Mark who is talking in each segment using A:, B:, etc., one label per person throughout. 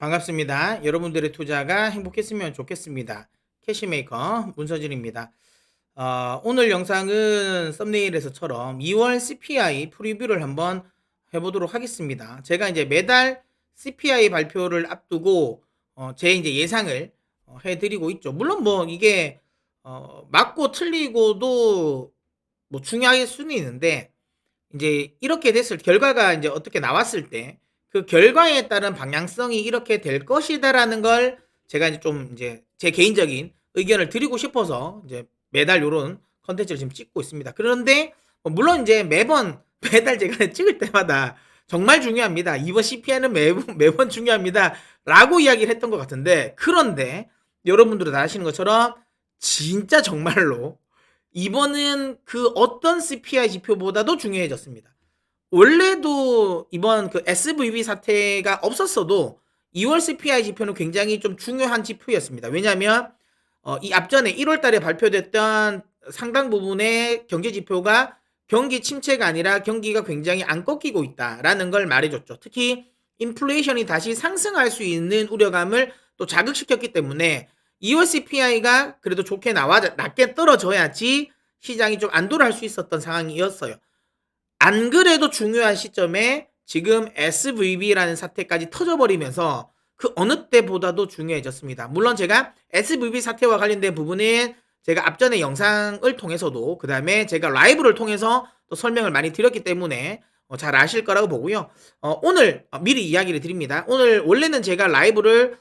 A: 반갑습니다. 여러분들의 투자가 행복했으면 좋겠습니다. 캐시메이커 문서진입니다. 오늘 영상은 썸네일에서처럼 2월 CPI 프리뷰를 한번 해보도록 하겠습니다. 제가 이제 매달 CPI 발표를 앞두고 제 이제 예상을 해드리고 있죠. 물론 뭐 이게 맞고 틀리고도 뭐 중요할 수는 있는데 이제 이렇게 됐을 결과가 이제 어떻게 나왔을 때 그 결과에 따른 방향성이 이렇게 될 것이다라는 걸 제가 이제 좀 이제 제 개인적인 의견을 드리고 싶어서 이제 매달 요런 컨텐츠를 지금 찍고 있습니다. 그런데 물론 이제 매번 매달 제가 찍을 때마다 "정말 중요합니다. 이번 CPI는 매번 중요합니다."라고 이야기를 했던 것 같은데, 그런데 여러분들도 다 아시는 것처럼 진짜 정말로 이번은 그 어떤 CPI 지표보다도 중요해졌습니다. 원래도 이번 그 SVB 사태가 없었어도 2월 CPI 지표는 굉장히 좀 중요한 지표였습니다. 왜냐하면 이 앞전에 1월 달에 발표됐던 상당 부분의 경제 지표가 경기 침체가 아니라 경기가 굉장히 안 꺾이고 있다라는 걸 말해줬죠. 특히 인플레이션이 다시 상승할 수 있는 우려감을 또 자극시켰기 때문에 2월 CPI가 그래도 좋게 나와 낮게 떨어져야지 시장이 좀 안도를 할 수 있었던 상황이었어요. 안 그래도 중요한 시점에 지금 SVB라는 사태까지 터져버리면서 그 어느 때보다도 중요해졌습니다. 물론 제가 SVB 사태와 관련된 부분은 제가 앞전에 영상을 통해서도, 그 다음에 제가 라이브를 통해서 또 설명을 많이 드렸기 때문에 잘 아실 거라고 보고요. 오늘 미리 이야기를 드립니다. 오늘 원래는 제가 라이브를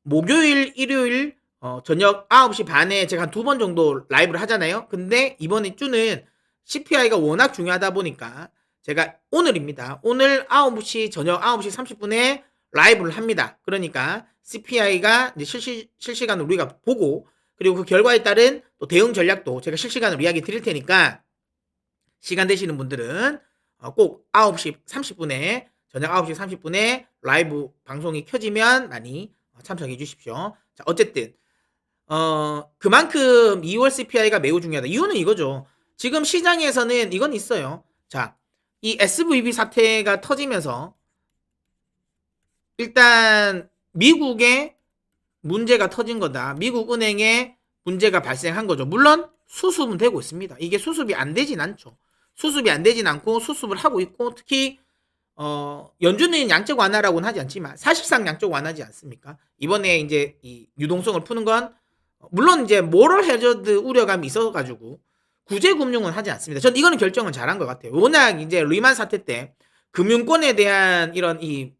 A: 목요일, 일요일 저녁 9시 반에 제가 한 2번 정도 라이브를 하잖아요. 근데 이번 주는 CPI가 워낙 중요하다 보니까 제가 오늘입니다. 오늘 9시, 저녁 9시 30분에 라이브를 합니다. 그러니까 CPI가 이제 실시간으로 우리가 보고, 그리고 그 결과에 따른 또 대응 전략도 제가 실시간으로 이야기 드릴 테니까 시간 되시는 분들은 꼭 9시 30분에, 저녁 9시 30분에 라이브 방송이 켜지면 많이 참석해 주십시오. 자, 어쨌든 그만큼 2월 CPI가 매우 중요하다. 이유는 이거죠. 지금 시장에서는 이건 있어요. 자, 이 SVB 사태가 터지면서 일단 미국에 문제가 터진 거다. 미국 은행에 문제가 발생한 거죠. 물론 수습은 되고 있습니다. 이게 수습이 안 되진 않죠. 수습이 안 되진 않고 수습을 하고 있고, 특히 연준은 양적 완화라고는 하지 않지만 사실상 양적 완화지 않습니까? 이번에 이제 이 유동성을 푸는 건 물론 이제 모럴 해저드 우려감이 있어가지고 구제금융은 하지 않습니다. 전 이거는 결정을 잘한 것 같아요. 워낙 이제 리만 사태 때 금융권에 대한 이런 이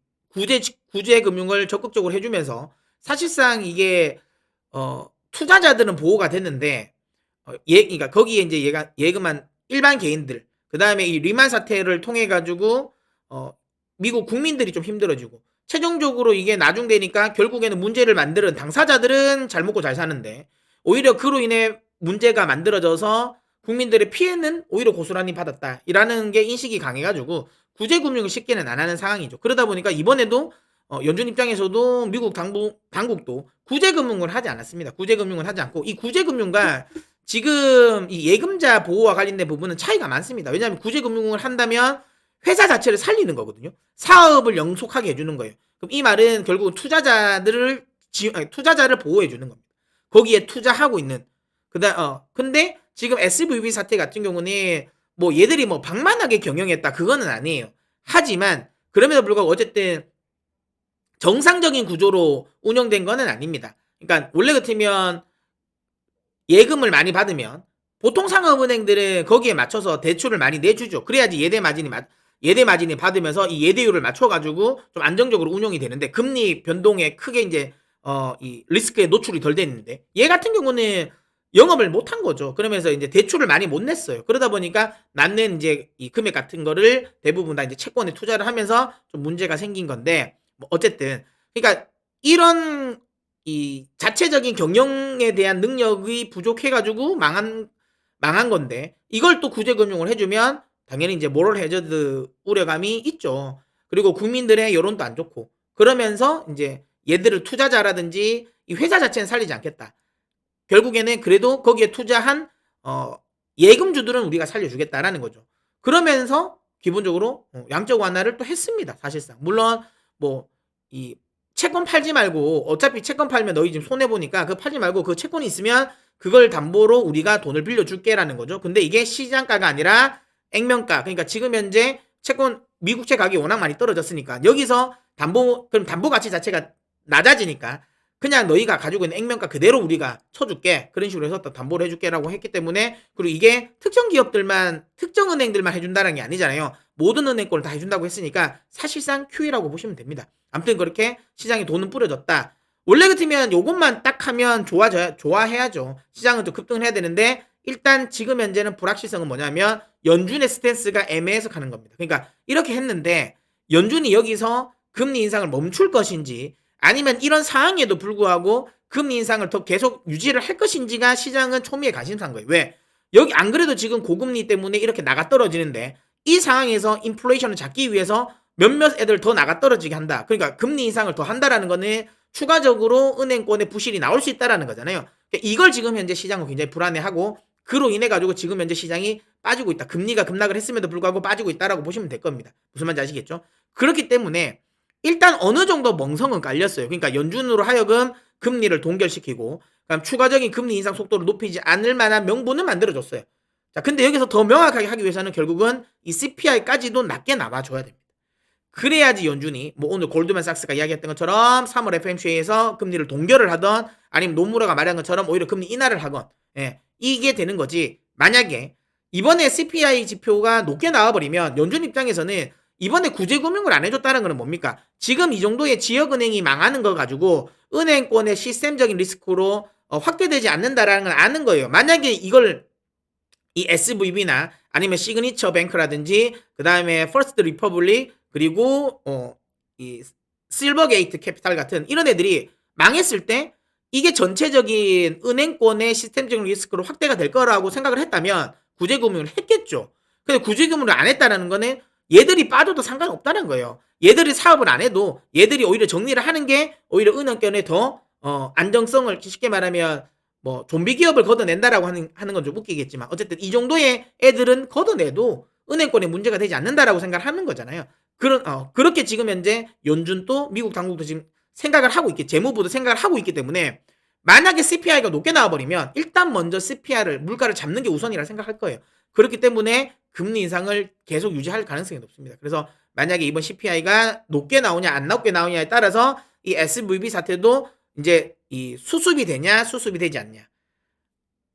A: 구제금융을 적극적으로 해주면서 사실상 이게 투자자들은 보호가 됐는데 그러니까 거기에 이제 얘가 예금한 일반 개인들, 그 다음에 이 리만 사태를 통해 가지고 미국 국민들이 좀 힘들어지고, 최종적으로 이게 나중되니까 결국에는 문제를 만드는 당사자들은 잘 먹고 잘 사는데 오히려 그로 인해 문제가 만들어져서 국민들의 피해는 오히려 고스란히 받았다라는 게 인식이 강해가지고 구제금융을 쉽게는 안 하는 상황이죠. 그러다 보니까 이번에도 연준 입장에서도 미국 당국도 구제금융을 하지 않았습니다. 구제금융을 하지 않고, 이 구제금융과 지금 이 예금자 보호와 관련된 부분은 차이가 많습니다. 왜냐하면 구제금융을 한다면 회사 자체를 살리는 거거든요. 사업을 영속하게 해주는 거예요. 그럼 이 말은 결국 투자자를 보호해 주는 겁니다. 거기에 투자하고 있는. 근데 지금 SVB 사태 같은 경우는 뭐 얘들이 뭐 방만하게 경영했다 그거는 아니에요. 하지만 그럼에도 불구하고 어쨌든 정상적인 구조로 운영된 거는 아닙니다. 그러니까 원래 같으면 예금을 많이 받으면 보통 상업은행들은 거기에 맞춰서 대출을 많이 내주죠. 그래야지 예대 마진이 받으면서 이 예대율을 맞춰가지고 좀 안정적으로 운영이 되는데, 금리 변동에 크게 이제 이 리스크에 노출이 덜 됐는데 얘 같은 경우는 영업을 못한 거죠. 그러면서 이제 대출을 많이 못 냈어요. 그러다 보니까 남는 이제 이 금액 같은 거를 대부분 다 이제 채권에 투자를 하면서 좀 문제가 생긴 건데, 뭐 어쨌든 그러니까 이런 이 자체적인 경영에 대한 능력이 부족해가지고 망한 건데, 이걸 또 구제금융을 해주면 당연히 이제 모럴 해저드 우려감이 있죠. 그리고 국민들의 여론도 안 좋고, 그러면서 이제 얘들을 투자자라든지 이 회사 자체는 살리지 않겠다. 결국에는 그래도 거기에 투자한 예금주들은 우리가 살려주겠다라는 거죠. 그러면서 기본적으로 양적 완화를 또 했습니다. 사실상 물론 뭐 이 채권 팔지 말고 어차피 채권 팔면 너희 지금 손해 보니까 그거 팔지 말고 그 채권이 있으면 그걸 담보로 우리가 돈을 빌려줄게라는 거죠. 근데 이게 시장가가 아니라 액면가. 그러니까 지금 현재 채권 미국채 가격이 워낙 많이 떨어졌으니까 여기서 그럼 담보 가치 자체가 낮아지니까 그냥 너희가 가지고 있는 액면가 그대로 우리가 쳐줄게. 그런 식으로 해서 또 담보를 해줄게라고 했기 때문에, 그리고 이게 특정 기업들만, 특정 은행들만 해준다는 게 아니잖아요. 모든 은행권을 다 해준다고 했으니까 사실상 QE라고 보시면 됩니다. 아무튼 그렇게 시장에 돈은 뿌려졌다. 원래 같으면 요것만 딱 하면 좋아해야죠. 시장은 또 급등을 해야 되는데, 일단 지금 현재는 불확실성은 뭐냐면 연준의 스탠스가 애매해서 가는 겁니다. 그러니까 이렇게 했는데 연준이 여기서 금리 인상을 멈출 것인지, 아니면 이런 상황에도 불구하고 금리 인상을 더 계속 유지를 할 것인지가 시장은 초미의 관심사인 거예요. 왜? 여기 안 그래도 지금 고금리 때문에 이렇게 나가 떨어지는데, 이 상황에서 인플레이션을 잡기 위해서 몇몇 애들 더 나가 떨어지게 한다. 그러니까 금리 인상을 더 한다라는 거는 추가적으로 은행권의 부실이 나올 수 있다라는 거잖아요. 그러니까 이걸 지금 현재 시장은 굉장히 불안해하고, 그로 인해 가지고 지금 현재 시장이 빠지고 있다. 금리가 급락을 했음에도 불구하고 빠지고 있다라고 보시면 될 겁니다. 무슨 말인지 아시겠죠? 그렇기 때문에 일단 어느 정도 멍성은 깔렸어요. 그러니까 연준으로 하여금 금리를 동결시키고, 그럼 추가적인 금리 인상 속도를 높이지 않을 만한 명분을 만들어줬어요. 자, 근데 여기서 더 명확하게 하기 위해서는 결국은 이 CPI까지도 낮게 나와줘야 됩니다. 그래야지 연준이 뭐 오늘 골드만삭스가 이야기했던 것처럼 3월 FMC에서 금리를 동결을 하던, 아니면 노무라가 말한 것처럼 오히려 금리 인하를 하건, 이게 되는 거지. 만약에 이번에 CPI 지표가 높게 나와버리면 연준 입장에서는 이번에 구제금융을 안 해줬다는 거는 뭡니까? 지금 이 정도의 지역은행이 망하는 거 가지고 은행권의 시스템적인 리스크로 확대되지 않는다라는 걸 아는 거예요. 만약에 이걸 이 SVB나 아니면 시그니처 뱅크라든지 그 다음에 퍼스트 리퍼블릭 그리고 이 실버게이트 캐피탈 같은 이런 애들이 망했을 때 이게 전체적인 은행권의 시스템적인 리스크로 확대가 될 거라고 생각을 했다면 구제금융을 했겠죠. 근데 구제금융을 안 했다는 거는 얘들이 빠져도 상관없다는 거예요. 얘들이 사업을 안 해도 얘들이 오히려 정리를 하는 게 오히려 은행권에 더 안정성을, 쉽게 말하면 뭐 좀비 기업을 걷어낸다라고 하는 건 좀 웃기겠지만, 어쨌든 이 정도의 애들은 걷어내도 은행권에 문제가 되지 않는다라고 생각을 하는 거잖아요. 그렇게 지금 현재 연준도 미국 당국도 지금 생각을 하고 있기, 재무부도 생각을 하고 있기 때문에 만약에 CPI가 높게 나와버리면 일단 먼저 CPI를, 물가를 잡는 게 우선이라 생각할 거예요. 그렇기 때문에 금리 인상을 계속 유지할 가능성이 높습니다. 그래서 만약에 이번 CPI가 높게 나오냐 안 높게 나오냐에 따라서 이 SVB 사태도 이제 이 수습이 되냐 수습이 되지 않냐,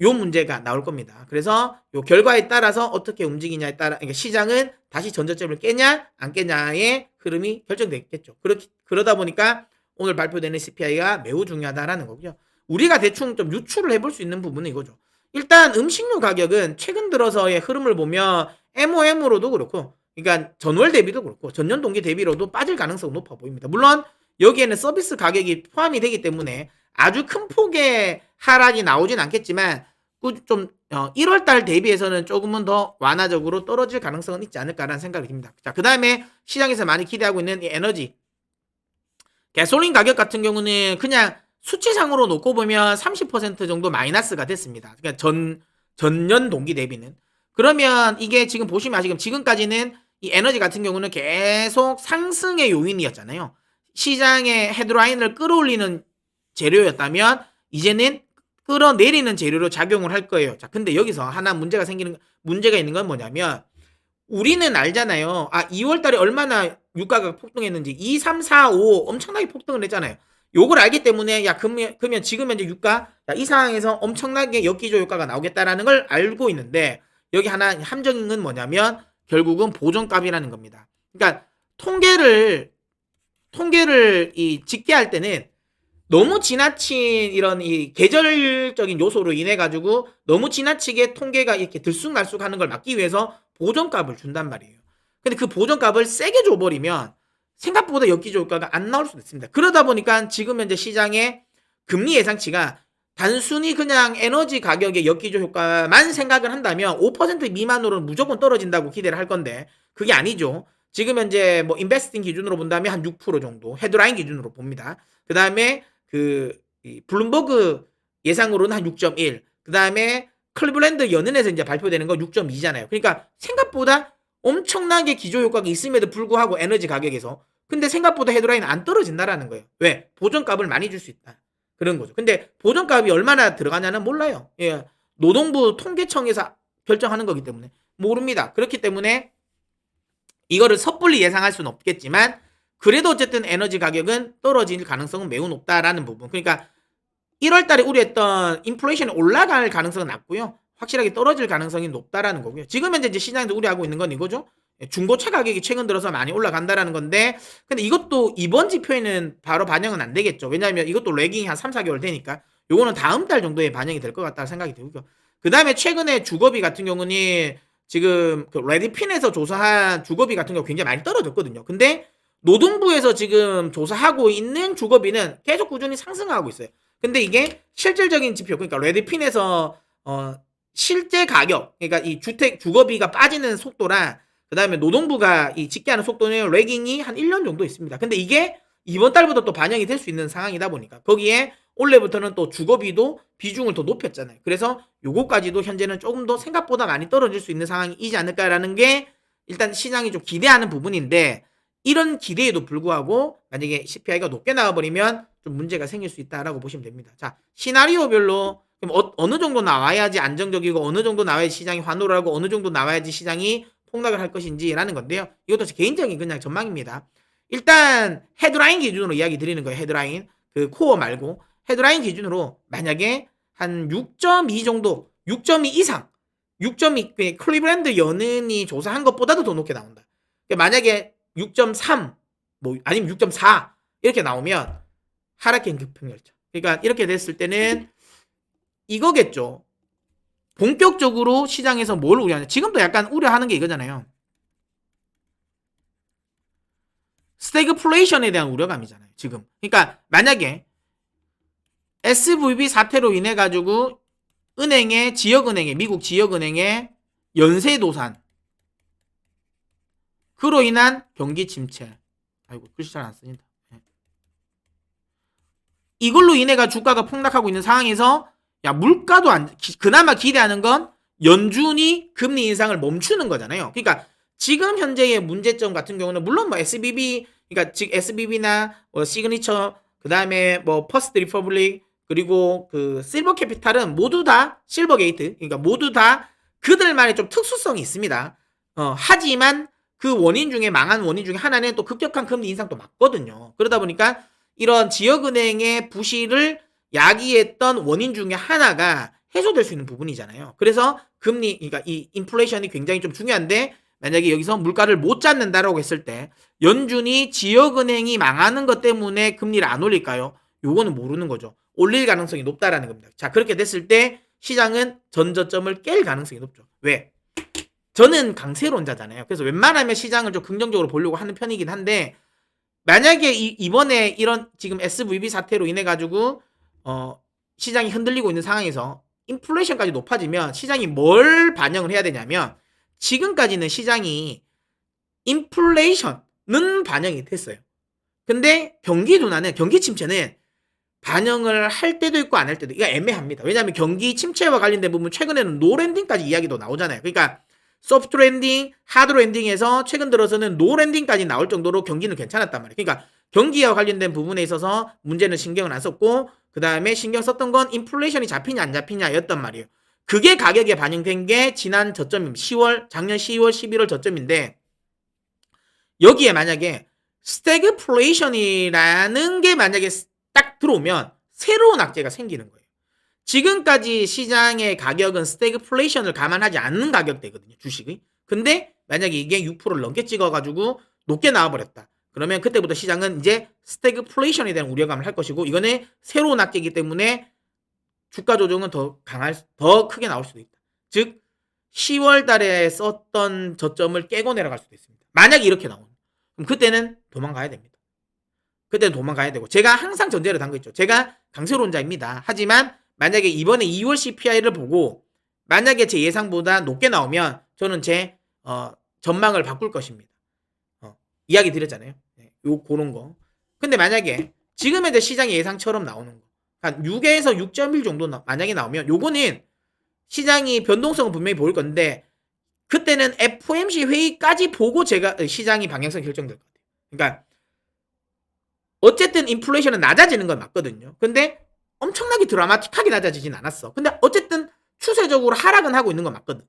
A: 요 문제가 나올 겁니다. 그래서 요 결과에 따라서 어떻게 움직이냐에 따라, 그러니까 시장은 다시 전저점을 깨냐 안 깨냐의 흐름이 결정되겠죠. 그러다 보니까 오늘 발표되는 CPI가 매우 중요하다라는 거고요. 우리가 대충 좀 유추를 해볼 수 있는 부분은 이거죠. 일단 음식료 가격은 최근 들어서의 흐름을 보면 MOM으로도 그렇고, 그러니까 전월 대비도 그렇고 전년 동기 대비로도 빠질 가능성이 높아 보입니다. 물론 여기에는 서비스 가격이 포함이 되기 때문에 아주 큰 폭의 하락이 나오진 않겠지만 좀 1월달 대비해서는 조금은 더 완화적으로 떨어질 가능성은 있지 않을까라는 생각이 듭니다. 자, 그 다음에 시장에서 많이 기대하고 있는 이 에너지, 가솔린 가격 같은 경우는 그냥 수치상으로 놓고 보면 30% 정도 마이너스가 됐습니다. 그러니까 전년 동기 대비는. 그러면 이게 지금 보시면 아시겠지만 지금까지는 이 에너지 같은 경우는 계속 상승의 요인이었잖아요. 시장의 헤드라인을 끌어올리는 재료였다면 이제는 끌어내리는 재료로 작용을 할 거예요. 자, 근데 여기서 하나 문제가 있는 건 뭐냐면, 우리는 알잖아요. 2월 달에 얼마나 유가가 폭등했는지. 2, 3, 4, 5 엄청나게 폭등을 했잖아요. 요걸 알기 때문에 그러면 지금 현재 유가, 이 상황에서 엄청나게 역기조 효과가 나오겠다라는 걸 알고 있는데, 여기 하나 함정은 뭐냐면 결국은 보정값이라는 겁니다. 그러니까 통계를 집계할 때는 너무 지나친 이런 이 계절적인 요소로 인해 가지고 너무 지나치게 통계가 이렇게 들쑥날쑥하는 걸 막기 위해서 보정값을 준단 말이에요. 근데 그 보정값을 세게 줘버리면 생각보다 역기조 효과가 안 나올 수도 있습니다. 그러다 보니까 지금 현재 시장의 금리 예상치가 단순히 그냥 에너지 가격의 역기조 효과만 생각을 한다면 5% 미만으로는 무조건 떨어진다고 기대를 할 건데, 그게 아니죠. 지금 현재 뭐 인베스팅 기준으로 본다면 한 6% 정도, 헤드라인 기준으로 봅니다. 그 다음에 블룸버그 예상으로는 한 6.1, 그 다음에 클리블랜드 연은에서 이제 발표되는 거 6.2잖아요. 그러니까 생각보다 엄청나게 기조 효과가 있음에도 불구하고 에너지 가격에서, 근데 생각보다 헤드라인은 안 떨어진다라는 거예요. 왜? 보전값을 많이 줄 수 있다. 그런 거죠. 근데 보전값이 얼마나 들어가냐는 몰라요. 예. 노동부 통계청에서 결정하는 거기 때문에 모릅니다. 그렇기 때문에 이거를 섣불리 예상할 수는 없겠지만 그래도 어쨌든 에너지 가격은 떨어질 가능성은 매우 높다라는 부분. 그러니까 1월 달에 우려했던 인플레이션이 올라갈 가능성은 낮고요. 확실하게 떨어질 가능성이 높다라는 거고요. 지금 현재 이제 시장에서 우려하고 있는 건 이거죠. 중고차 가격이 최근 들어서 많이 올라간다라는 건데, 근데 이것도 이번 지표에는 바로 반영은 안 되겠죠. 왜냐하면 이것도 레깅이 한 3, 4개월 되니까 요거는 다음 달 정도에 반영이 될 것 같다는 생각이 들고요. 그 다음에 최근에 주거비 같은 경우는 지금 그 레디핀에서 조사한 주거비 같은 경우 굉장히 많이 떨어졌거든요. 근데 노동부에서 지금 조사하고 있는 주거비는 계속 꾸준히 상승하고 있어요. 근데 이게 실질적인 지표, 그러니까 레드핀에서 실제 가격, 그러니까 이 주택 주거비가 빠지는 속도랑 그 다음에 노동부가 이 집계하는 속도는 레깅이 한 1년 정도 있습니다. 근데 이게 이번 달부터 또 반영이 될 수 있는 상황이다 보니까 거기에 올해부터는 또 주거비도 비중을 더 높였잖아요. 그래서 요거까지도 현재는 조금 더 생각보다 많이 떨어질 수 있는 상황이지 않을까라는 게 일단 시장이 좀 기대하는 부분인데, 이런 기대에도 불구하고 만약에 CPI가 높게 나와버리면 좀 문제가 생길 수 있다라고 보시면 됩니다. 자, 시나리오별로 그럼 어느 정도 나와야지 안정적이고 어느 정도 나와야지 시장이 환호를 하고 어느 정도 나와야지 시장이 폭락을 할 것인지라는 건데요. 이것도 개인적인 그냥 전망입니다. 일단 헤드라인 기준으로 이야기 드리는 거예요. 헤드라인. 그 코어 말고 헤드라인 기준으로 만약에 한 6.2 정도, 6.2 이상, 6.2 클리브랜드 연은이 조사한 것보다도 더 높게 나온다. 그러니까 만약에 6.3 뭐 아니면 6.4 이렇게 나오면 하락행 급등열차. 그러니까 이렇게 됐을 때는 이거겠죠. 본격적으로 시장에서 뭘 우려하냐. 지금도 약간 우려하는 게 이거잖아요. 스태그플레이션에 대한 우려감이잖아요. 지금. 그러니까 만약에 SVB 사태로 인해 가지고 은행의 지역은행의 미국 지역은행의 연쇄도산, 그로 인한 경기 침체. 아이고 글씨 잘 안 쓰니다. 이걸로 인해가 주가가 폭락하고 있는 상황에서 야 물가도 그나마 기대하는 건 연준이 금리 인상을 멈추는 거잖아요. 그러니까 지금 현재의 문제점 같은 경우는 물론 뭐 SBB, 그러니까 즉 SBB나 뭐 시그니처, 그 다음에 뭐 퍼스트 리퍼블릭, 그리고 그 실버 캐피탈은 모두 다 실버 게이트, 그러니까 모두 다 그들만의 좀 특수성이 있습니다. 하지만 그 원인 중에 망한 원인 중에 하나는 또 급격한 금리 인상도 맞거든요. 그러다 보니까 이런 지역은행의 부실을 야기했던 원인 중에 하나가 해소될 수 있는 부분이잖아요. 그래서 금리, 그러니까 이 인플레이션이 굉장히 좀 중요한데, 만약에 여기서 물가를 못 잡는다라고 했을 때 연준이 지역은행이 망하는 것 때문에 금리를 안 올릴까요? 요거는 모르는 거죠. 올릴 가능성이 높다라는 겁니다. 자, 그렇게 됐을 때 시장은 전저점을 깰 가능성이 높죠. 왜? 저는 강세론자잖아요. 그래서 웬만하면 시장을 좀 긍정적으로 보려고 하는 편이긴 한데, 만약에 이번에 이런 지금 SVB 사태로 인해 가지고 시장이 흔들리고 있는 상황에서 인플레이션까지 높아지면 시장이 뭘 반영을 해야 되냐면, 지금까지는 시장이 인플레이션은 반영이 됐어요. 근데 경기 둔화는, 경기 침체는 반영을 할 때도 있고 안 할 때도, 이거 애매합니다. 왜냐하면 경기 침체와 관련된 부분 최근에는 노랜딩까지 이야기도 나오잖아요. 그러니까 소프트 랜딩, 하드 랜딩에서 최근 들어서는 노 랜딩까지 나올 정도로 경기는 괜찮았단 말이에요. 그러니까 경기와 관련된 부분에 있어서 문제는 신경을 안 썼고, 그 다음에 신경 썼던 건 인플레이션이 잡히냐 안 잡히냐였단 말이에요. 그게 가격에 반영된 게 지난 저점입니다. 작년 10월, 11월 저점인데, 여기에 만약에 스태그플레이션이라는 게 만약에 딱 들어오면 새로운 악재가 생기는 거예요. 지금까지 시장의 가격은 스태그플레이션을 감안하지 않는 가격대거든요, 주식이. 근데 만약에 이게 6%를 넘게 찍어가지고 높게 나와버렸다. 그러면 그때부터 시장은 이제 스태그플레이션에 대한 우려감을 할 것이고, 이거는 새로운 악재이기 때문에 주가 조정은 더 크게 나올 수도 있다. 즉 10월 달에 썼던 저점을 깨고 내려갈 수도 있습니다. 만약에 이렇게 나오면 그럼 그때는 도망가야 됩니다. 그때는 도망가야 되고, 제가 항상 전제를 담고 있죠. 제가 강세론자입니다. 하지만 만약에 이번에 2월 CPI를 보고 만약에 제 예상보다 높게 나오면 저는 제 전망을 바꿀 것입니다. 이야기 드렸잖아요. 그런 거. 근데 만약에 지금 현재 시장의 예상처럼 나오는 거, 한 6에서 6.1 정도 만약에 나오면 요거는 시장이 변동성은 분명히 보일 건데, 그때는 FOMC 회의까지 보고 제가 시장이 방향성이 결정될 것 같아요. 그러니까 어쨌든 인플레이션은 낮아지는 건 맞거든요. 근데 엄청나게 드라마틱하게 낮아지진 않았어. 근데 어쨌든 추세적으로 하락은 하고 있는 건 맞거든.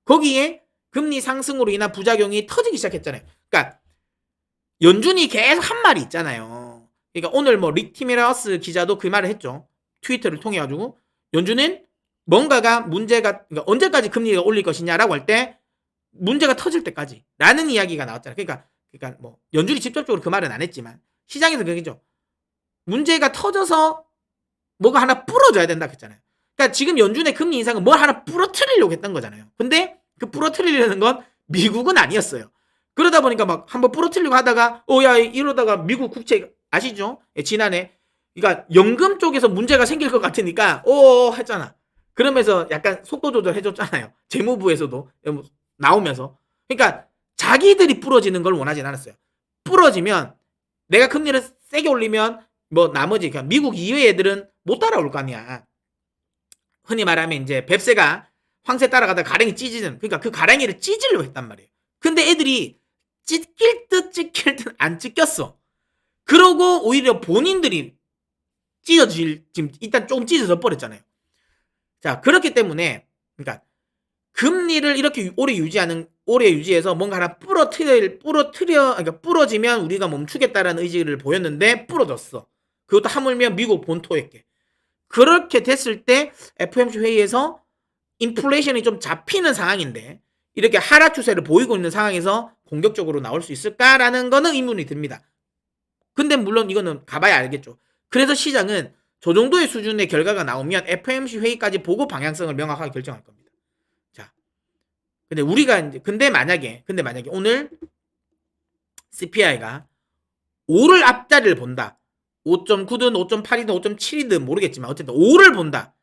A: 거기에 금리 상승으로 인한 부작용이 터지기 시작했잖아요. 그러니까 연준이 계속 한 말이 있잖아요. 그러니까 오늘 뭐 릭티메라스 기자도 그 말을 했죠. 트위터를 통해 가지고 연준은 뭔가가 문제가 그러니까 언제까지 금리가 올릴 것이냐라고 할 때 문제가 터질 때까지라는 이야기가 나왔잖아요. 그러니까 뭐 연준이 직접적으로 그 말은 안 했지만 시장에서 그게죠. 문제가 터져서 뭐가 하나 부러져야 된다 했잖아요. 그러니까 지금 연준의 금리 인상은 뭘 하나 부러뜨리려고 했던 거잖아요. 근데 그 부러뜨리려는 건 미국은 아니었어요. 그러다 보니까 막 한번 부러뜨리려고 하다가 야 이러다가 미국 국채 아시죠? 지난해 그러니까 연금 쪽에서 문제가 생길 것 같으니까 했잖아. 그러면서 약간 속도 조절 해줬잖아요. 재무부에서도 나오면서. 그러니까 자기들이 부러지는 걸 원하진 않았어요. 부러지면 내가 금리를 세게 올리면 뭐 나머지 그냥 미국 이외 애들은 못 따라올 거 아니야. 흔히 말하면 이제 뱁새가 황새 따라가다 가랭이 찢어지는 그러니까 그 가랭이를 찢으려고 했단 말이에요. 근데 애들이 찢길 듯 안 찢겼어. 그러고 오히려 본인들이 지금 일단 조금 찢어져 버렸잖아요. 자, 그렇기 때문에 그러니까 금리를 이렇게 오래 유지해서 뭔가 하나 그러니까 부러지면 우리가 멈추겠다라는 의지를 보였는데 부러졌어. 그것도 하물며 미국 본토에게. 그렇게 됐을 때 FOMC 회의에서 인플레이션이 좀 잡히는 상황인데 이렇게 하락 추세를 보이고 있는 상황에서 공격적으로 나올 수 있을까라는 거는 의문이 듭니다. 근데 물론 이거는 가봐야 알겠죠. 그래서 시장은 저 정도의 수준의 결과가 나오면 FOMC 회의까지 보고 방향성을 명확하게 결정할 겁니다. 자, 근데 만약에 오늘 CPI가 5를 앞자리를 본다. 5.9든 5.8이든 5.7이든 모르겠지만 어쨌든 5를 본다.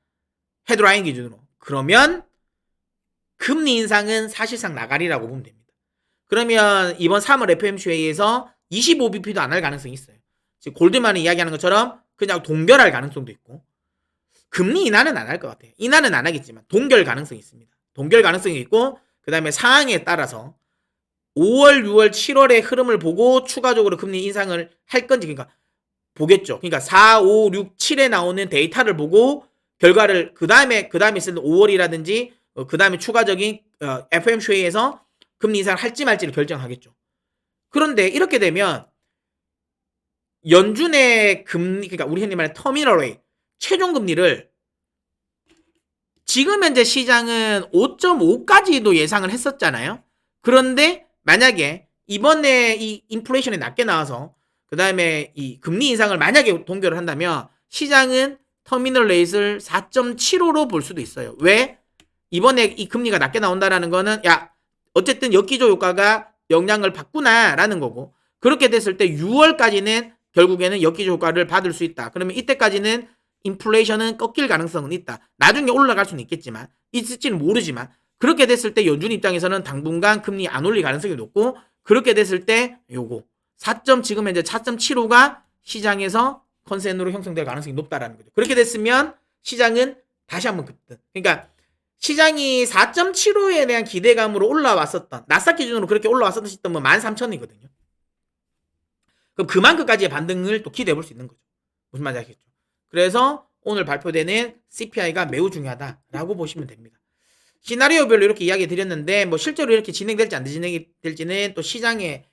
A: 헤드라인 기준으로. 그러면 금리 인상은 사실상 나가리라고 보면 됩니다. 그러면 이번 3월 FOMC 회의에서 25bp도 안 할 가능성이 있어요. 지금 골드만이 이야기하는 것처럼 그냥 동결할 가능성도 있고 금리 인하는 안 할 것 같아요. 인하는 안 하겠지만 동결 가능성이 있습니다. 동결 가능성이 있고 그 다음에 상황에 따라서 5월, 6월, 7월의 흐름을 보고 추가적으로 금리 인상을 할 건지 그러니까 보겠죠. 그러니까 4, 5, 6, 7에 나오는 데이터를 보고 결과를 그 다음에 있을 5월이라든지 그 다음에 추가적인 FOMC 회의에서 금리 인상을 할지 말지를 결정하겠죠. 그런데 이렇게 되면 연준의 금리 그러니까 우리 흔히 말하는 터미널 레이트 최종 금리를 지금 현재 시장은 5.5까지도 예상을 했었잖아요. 그런데 만약에 이번에 이 인플레이션이 낮게 나와서 그 다음에 이 금리 인상을 만약에 동결을 한다면 시장은 터미널 레이트를 4.75로 볼 수도 있어요. 왜? 이번에 이 금리가 낮게 나온다라는 거는 어쨌든 역기조 효과가 영향을 받구나라는 거고 그렇게 됐을 때 6월까지는 결국에는 역기조 효과를 받을 수 있다. 그러면 이때까지는 인플레이션은 꺾일 가능성은 있다. 나중에 올라갈 수는 있겠지만 있을지는 모르지만 그렇게 됐을 때 연준 입장에서는 당분간 금리 안 올릴 가능성이 높고 그렇게 됐을 때 요거 지금 현재 4.75가 시장에서 컨센으로 형성될 가능성이 높다라는 거죠. 그렇게 됐으면 시장은 다시 한번 급등. 그러니까 시장이 4.75에 대한 기대감으로 올라왔었던 나스닥 기준으로 그렇게 올라왔었던 시점은 13,000이거든요. 그럼 그만큼까지의 반등을 또 기대해 볼 수 있는 거죠. 무슨 말인지 아시겠죠? 그래서 오늘 발표되는 CPI가 매우 중요하다라고 보시면 됩니다. 시나리오별로 이렇게 이야기 드렸는데 뭐 실제로 이렇게 진행될지 안 진행될지는 또 시장의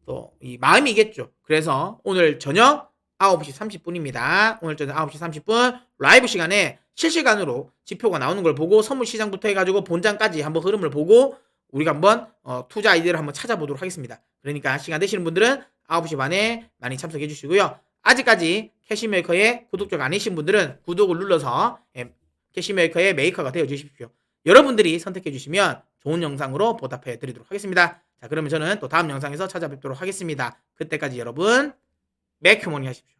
A: 또 이 마음이겠죠. 그래서 오늘 저녁 9시 30분입니다. 오늘 저녁 9시 30분 라이브 시간에 실시간으로 지표가 나오는 걸 보고 선물 시장부터 해가지고 본장까지 한번 흐름을 보고 우리가 한번 투자 아이디어를 한번 찾아보도록 하겠습니다. 그러니까 시간 되시는 분들은 9시 반에 많이 참석해 주시고요. 아직까지 캐시메이커의 구독자가 아니신 분들은 구독을 눌러서 캐시메이커의 메이커가 되어 주십시오. 여러분들이 선택해 주시면 좋은 영상으로 보답해 드리도록 하겠습니다. 자, 그러면 저는 또 다음 영상에서 찾아뵙도록 하겠습니다. 그때까지 여러분 매크모니 하십시오.